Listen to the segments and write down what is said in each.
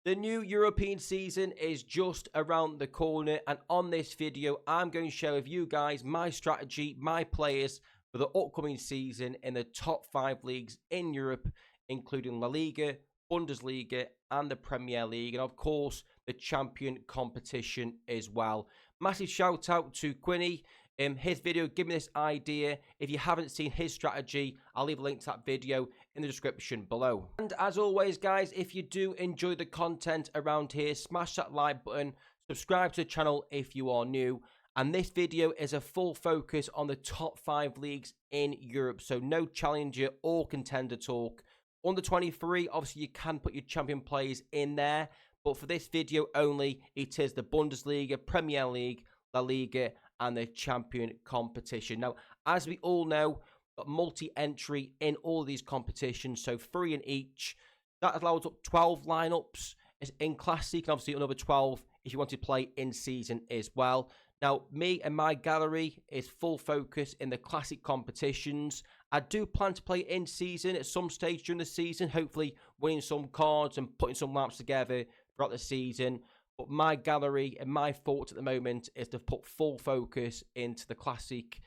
The new European season is just around the corner, and on this video I'm going to share with you guys my strategy, my players for the upcoming season in the top 5 leagues in Europe, including La Liga, Bundesliga and the Premier League, and of course the champion competition as well. Massive shout out to Quinny. His video gave me this idea. If you haven't seen his strategy, I'll leave a link to that video in the description below. And as always, guys, if you do enjoy the content around here, smash that like button, subscribe to the channel if you are new. And this video is a full focus on the top 5 leagues in Europe, so no challenger or contender talk. Under 23, obviously you can put your champion players in there, but for this video only, it is the Bundesliga, Premier League, La Liga and the champion competition. Now, as we all know, got multi-entry in all of these competitions, so 3 in each. That allows up 12 lineups in Classic, and obviously another 12 if you want to play in season as well. Now, me and my gallery is full focus in the Classic competitions. I do plan to play in season at some stage during the season, hopefully winning some cards and putting some laps together throughout the season. But my gallery and my thoughts at the moment is to put full focus into the Classic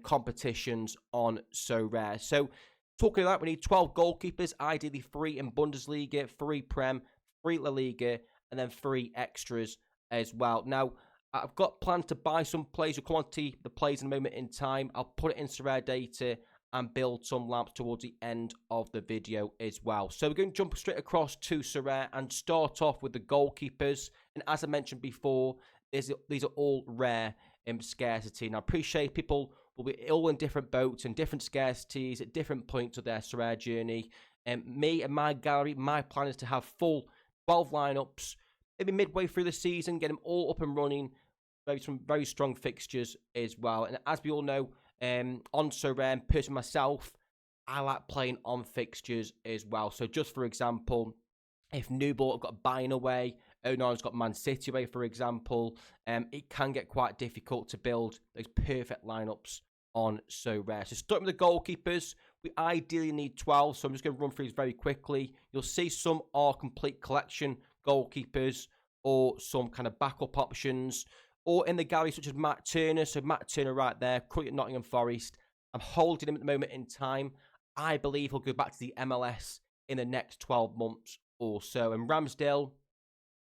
competitions on Sorare. So, talking about that, we need 12 goalkeepers, ideally 3 in Bundesliga, 3 Prem, 3 La Liga, and then 3 extras as well. Now, I've got plans to buy some players, or quantity the players in a moment in time. I'll put it in Sorare data and build some lamps towards the end of the video as well. So we're going to jump straight across to Sorare and start off with the goalkeepers. And as I mentioned before, these are all rare in scarcity. And I appreciate people will be all in different boats and different scarcities at different points of their Sorare journey. Me and my gallery, my plan is to have full 12 lineups, maybe midway through the season, get them all up and running. Maybe some very strong fixtures as well. And as we all know, on Sorare, personally myself, I like playing on fixtures as well. So just for example, if Newport have got buying away, Onana's got Man City away, for example, it can get quite difficult to build those perfect lineups on Sorare. So starting with the goalkeepers, we ideally need 12. So I'm just going to run through these very quickly. You'll see some are complete collection goalkeepers or some kind of backup options, or in the gallery such as Matt Turner. So Matt Turner right there, currently at Nottingham Forest. I'm holding him at the moment in time. I believe he'll go back to the MLS in the next 12 months or so. And Ramsdale,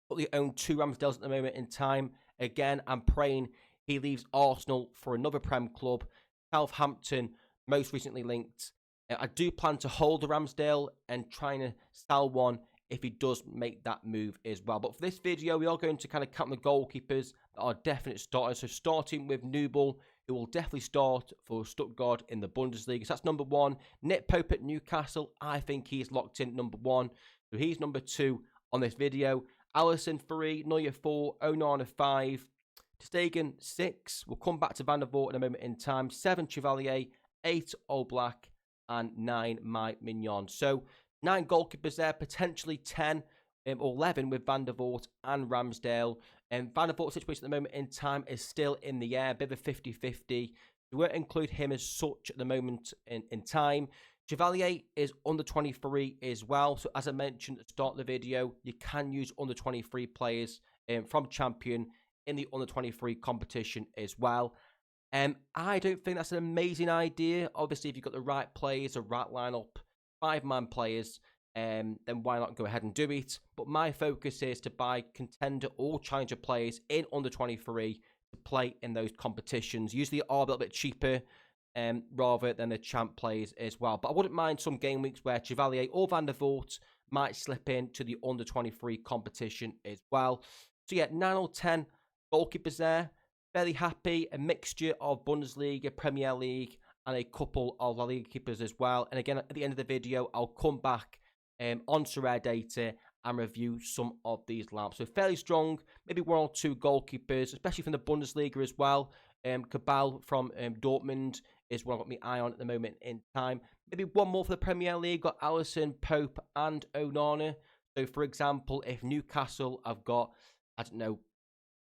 currently own 2 Ramsdales at the moment in time. Again, I'm praying he leaves Arsenal for another Prem club. Southampton, most recently linked. I do plan to hold a Ramsdale and trying to sell one if he does make that move as well. But for this video, we are going to kind of count the goalkeepers that are definite starters. So starting with Nubel, who will definitely start for Stuttgart in the Bundesliga. So that's number 1. Nick Pope at Newcastle, I think he's locked in number 1. So he's number 2 on this video. Alisson 3, Neuer 4, Onana 5, Stegen 6. We'll come back to Van der Voort in a moment in time. 7, Chevalier, 8, Oblak, and 9, Mike Mignon. So 9 goalkeepers there, potentially 10 or 11 with Van der Voort and Ramsdale. And Van der Voort's situation at the moment in time is still in the air, a bit of a 50-50. We won't include him as such at the moment in time. Chevalier is under 23 as well. So as I mentioned at the start of the video, you can use under 23 players from Champion in the under 23 competition as well. I don't think that's an amazing idea. Obviously, if you've got the right players, the right lineup, 5-man players, then why not go ahead and do it? But my focus is to buy contender or challenger players in under 23 to play in those competitions. Usually are a little bit cheaper rather than the champ players as well. But I wouldn't mind some game weeks where Chevalier or Van der Voort might slip into the under 23 competition as well. So yeah, 9 or 10 goalkeepers there. Fairly happy. A mixture of Bundesliga, Premier League, and a couple of La Liga keepers as well. And again, at the end of the video, I'll come back on Sorare data and review some of these lamps. So fairly strong, maybe 1 or 2 goalkeepers, especially from the Bundesliga as well. Cabal from Dortmund is what I've got my eye on at the moment in time. Maybe 1 more for the Premier League. Got Alisson, Pope, and Onana. So for example, if Newcastle have got, I don't know,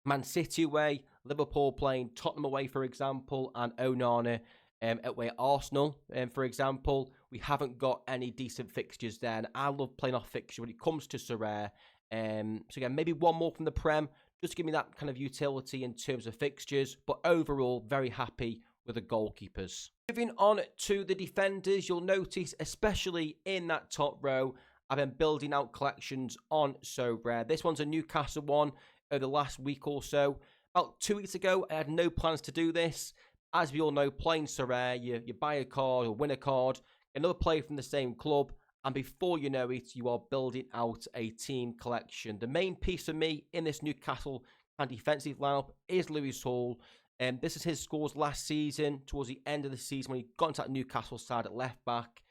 Man City away, Liverpool playing Tottenham away, for example, and Onana away at Arsenal, for example, we haven't got any decent fixtures there. And I love playing off fixture when it comes to Sorare. So again, maybe one more from the Prem, just to give me that kind of utility in terms of fixtures. But overall, very happy with the goalkeepers. Moving on to the defenders, you'll notice, especially in that top row, I've been building out collections on Sorare. This one's a Newcastle one over the last week or so. About 2 weeks ago, I had no plans to do this. As we all know, playing Sorare, you buy a card or win a card, another player from the same club, and before you know it, you are building out a team collection. The main piece for me in this Newcastle and defensive lineup is Lewis Hall. This is his scores last season, towards the end of the season when he got into that Newcastle side at left back.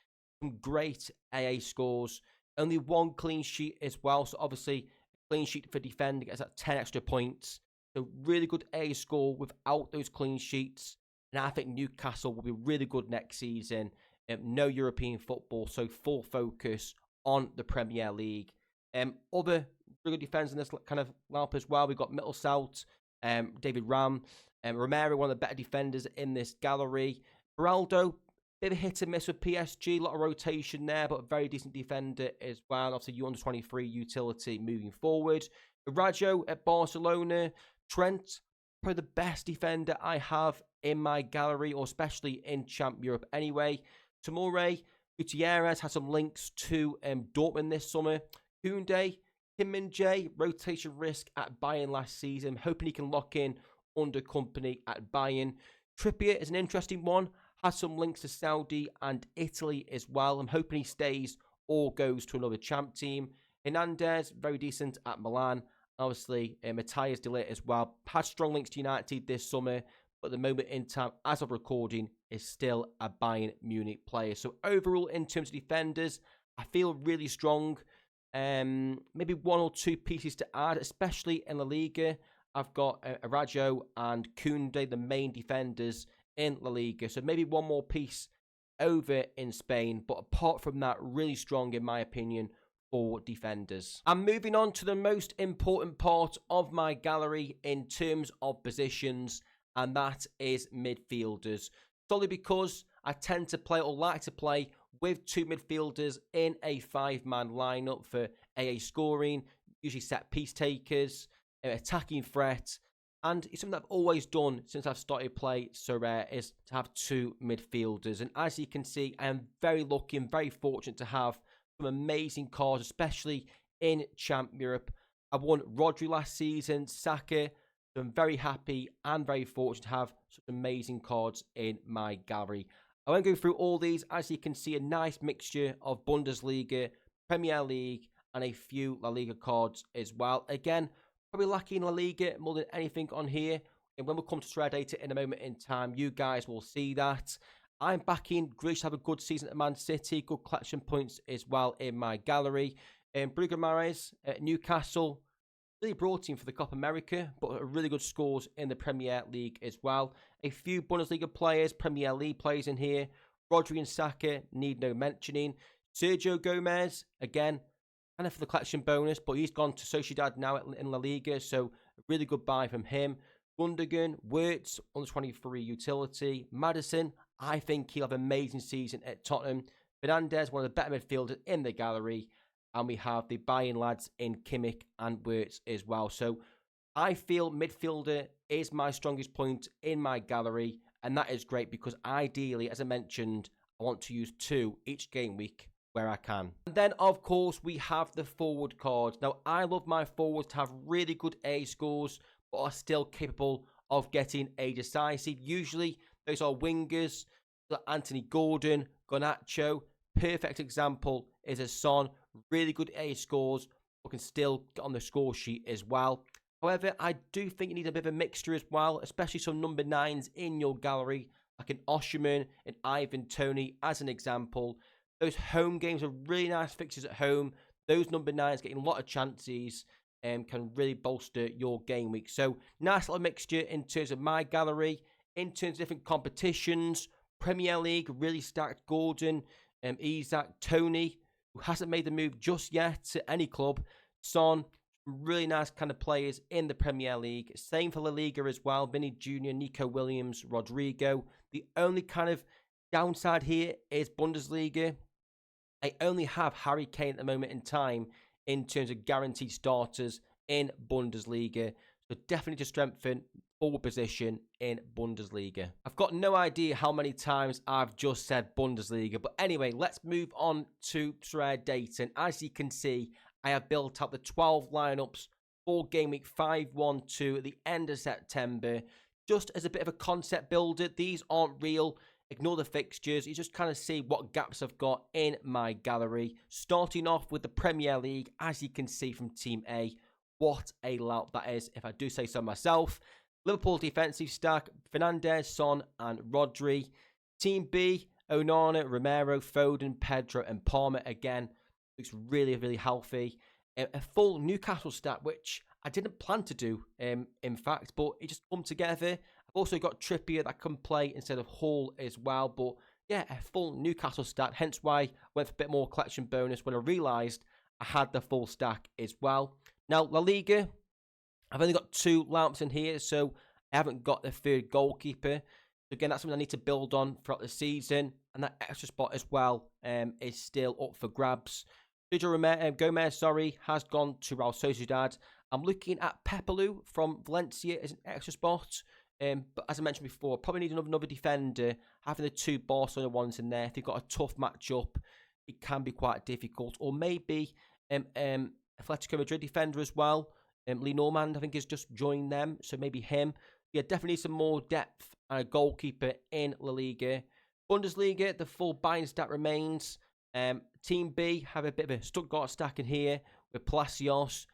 Some great AA scores. Only one clean sheet as well. So obviously, a clean sheet for defending gets that 10 extra points. So really good AA score without those clean sheets. And I think Newcastle will be really good next season. No European football, so full focus on the Premier League. Other really good defenders in this kind of lineup as well. We've got Mittelstadt, David Ram, Romero, one of the better defenders in this gallery. Beraldo, bit of hit and miss with PSG, a lot of rotation there, but a very decent defender as well. Obviously, U-23 utility moving forward. Rajo at Barcelona. Trent, probably the best defender I have in my gallery, or especially in Champ Europe anyway. Tomore, Gutierrez has some links to Dortmund this summer. Koundé, Kim Min-jae, rotation risk at Bayern last season. Hoping he can lock in under company at Bayern. Trippier is an interesting one. Has some links to Saudi and Italy as well. I'm hoping he stays or goes to another champ team. Hernandez, very decent at Milan. Obviously, Matthias de Ligt as well. Had strong links to United this summer, but at the moment in time, as of recording, is still a Bayern Munich player. So overall, in terms of defenders, I feel really strong. Maybe one or two pieces to add, especially in La Liga. I've got Arajo and Koundé, the main defenders in La Liga. So maybe one more piece over in Spain. But apart from that, really strong in my opinion for defenders. I'm moving on to the most important part of my gallery in terms of positions, and that is midfielders. Solely because I tend to play, or like to play, with two midfielders in a 5-man lineup for AA scoring, usually set piece takers, attacking threat, and it's something that I've always done since I've started play Sorare, is to have two midfielders. And as you can see, I am very lucky and very fortunate to have some amazing cards, especially in Champ Europe. I won Rodri last season, Saka. So I'm very happy and very fortunate to have such amazing cards in my gallery. I won't go through all these. As you can see, a nice mixture of Bundesliga, Premier League, and a few La Liga cards as well. Again, probably lacking La Liga more than anything on here. And when we come to Sorare data in a moment in time, you guys will see that. I'm backing Grealish to have a good season at Man City. Good collection points as well in my gallery. Bruno Mahrez at Newcastle. Really brought in for the Copa America, but really good scores in the Premier League as well. A few Bundesliga players, Premier League players in here. Rodri and Saka need no mentioning. Sergio Gomez, again, kind of for the collection bonus, but he's gone to Sociedad now in La Liga, so a really good buy from him. Gundogan, Wirtz, under 23 utility. Maddison, I think he'll have an amazing season at Tottenham. Fernandes, one of the better midfielders in the gallery. And we have the Bayern lads in Kimmich and Wirtz as well. So I feel midfielder is my strongest point in my gallery. And that is great because ideally, as I mentioned, I want to use two each game week where I can. And then, of course, we have the forward cards. Now, I love my forwards to have really good A scores, but are still capable of getting a decisive. Usually, those are wingers, like Anthony Gordon, Garnacho. Perfect example is a Son. Really good A scores, but can still get on the score sheet as well. However, I do think you need a bit of a mixture as well, especially some number 9s in your gallery, like an Osherman and Ivan Toney as an example. Those home games are really nice fixtures at home. Those number 9s getting a lot of chances and can really bolster your game week. So, nice little mixture in terms of my gallery, in terms of different competitions. Premier League, really stacked Gordon, Isak, Toney, who hasn't made the move just yet to any club. Son, really nice kind of players in the Premier League. Same for La Liga as well. Vinny Jr., Nico Williams, Rodrigo. The only kind of downside here is Bundesliga. I only have Harry Kane at the moment in time in terms of guaranteed starters in Bundesliga. So definitely to strengthen forward position in Bundesliga. I've got no idea how many times I've just said Bundesliga, but anyway, let's move on to Sorare data. As you can see, I have built up the 12 lineups for game week 5-1-2 at the end of September, just as a bit of a concept builder. These aren't real. Ignore the fixtures. You just kind of see what gaps I've got in my gallery. Starting off with the Premier League, as you can see from Team A. What a lout that is, if I do say so myself. Liverpool defensive stack, Fernandes, Son, and Rodri. Team B, Onana, Romero, Foden, Pedro, and Palmer. Again, looks really, really healthy. A full Newcastle stack, which I didn't plan to do, in fact, but it just come together. I've also got Trippier that can play instead of Hall as well. But yeah, a full Newcastle stack, hence why I went for a bit more collection bonus when I realised I had the full stack as well. Now, La Liga, I've only got 2 lamps in here, so I haven't got the 3rd goalkeeper. So again, that's something I need to build on throughout the season. And that extra spot as well is still up for grabs. Sergio Gomez, has gone to Real Sociedad. I'm looking at Pepelu from Valencia as an extra spot. But as I mentioned before, probably need another defender. Having the 2 Barcelona ones in there, if you've got a tough matchup, it can be quite difficult. Or maybe Atletico Madrid defender as well. Lee Normand, I think, has just joined them. So maybe him. Yeah, definitely some more depth and a goalkeeper in La Liga. Bundesliga, the full Bayern stack remains. Team B have a bit of a Stuttgart stack in here with Palacios.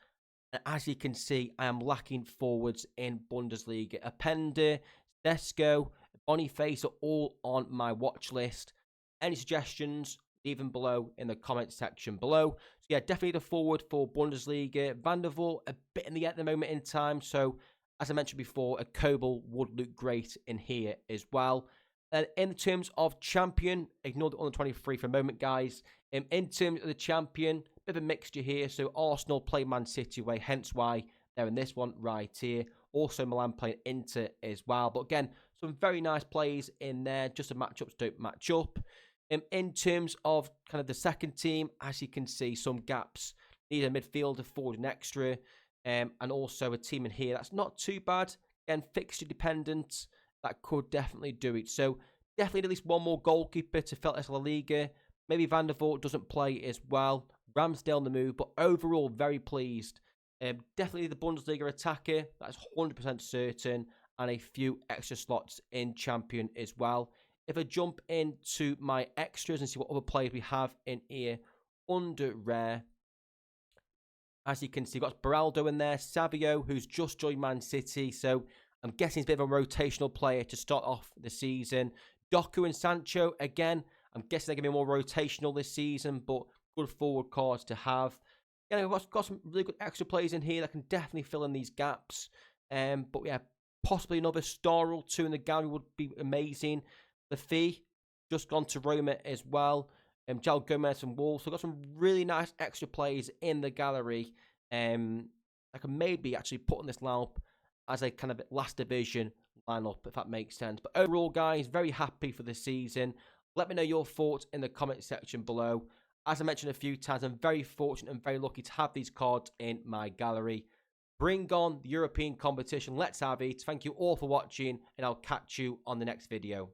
And as you can see, I am lacking forwards in Bundesliga. Openda, Desco, Boniface are all on my watch list. Any suggestions? Leave them below in the comment section below. So yeah, definitely the forward for Bundesliga. Van der Vaart, a bit in the at the moment in time. So as I mentioned before, a Kobel would look great in here as well. And in terms of champion, ignore the under 23 for a moment, guys. In terms of the champion, bit of a mixture here. So Arsenal play Man City away, hence why they're in this one right here. Also Milan playing Inter as well. But again, some very nice plays in there. Just the matchups don't match up. In terms of kind of the second team, as you can see, some gaps. Need a midfielder, forward, and extra. And also a team in here that's not too bad. Again, fixture dependent. That could definitely do it. So definitely at least one more goalkeeper to fill this La Liga. Maybe Van der Vaart doesn't play as well. Ramsdale on the move, but overall very pleased. Definitely the Bundesliga attacker. That's 100% certain. And a few extra slots in champion as well. If I jump into my extras and see what other players we have in here under rare. As you can see, we've got Beraldo in there. Savio, who's just joined Man City. So I'm guessing he's a bit of a rotational player to start off the season. Doku and Sancho, again, I'm guessing they're going to be more rotational this season, but good forward cards to have. You know, we've got some really good extra players in here that can definitely fill in these gaps. But yeah, possibly another star or 2 in the gallery would be amazing. The fee, just gone to Roma as well. João Gomez and Wolves. So I've got some really nice extra players in the gallery. I can maybe actually put on this lineup as a kind of last division lineup, if that makes sense. But overall, guys, very happy for the season. Let me know your thoughts in the comment section below. As I mentioned a few times, I'm very fortunate and very lucky to have these cards in my gallery. Bring on the European competition. Let's have it. Thank you all for watching, and I'll catch you on the next video.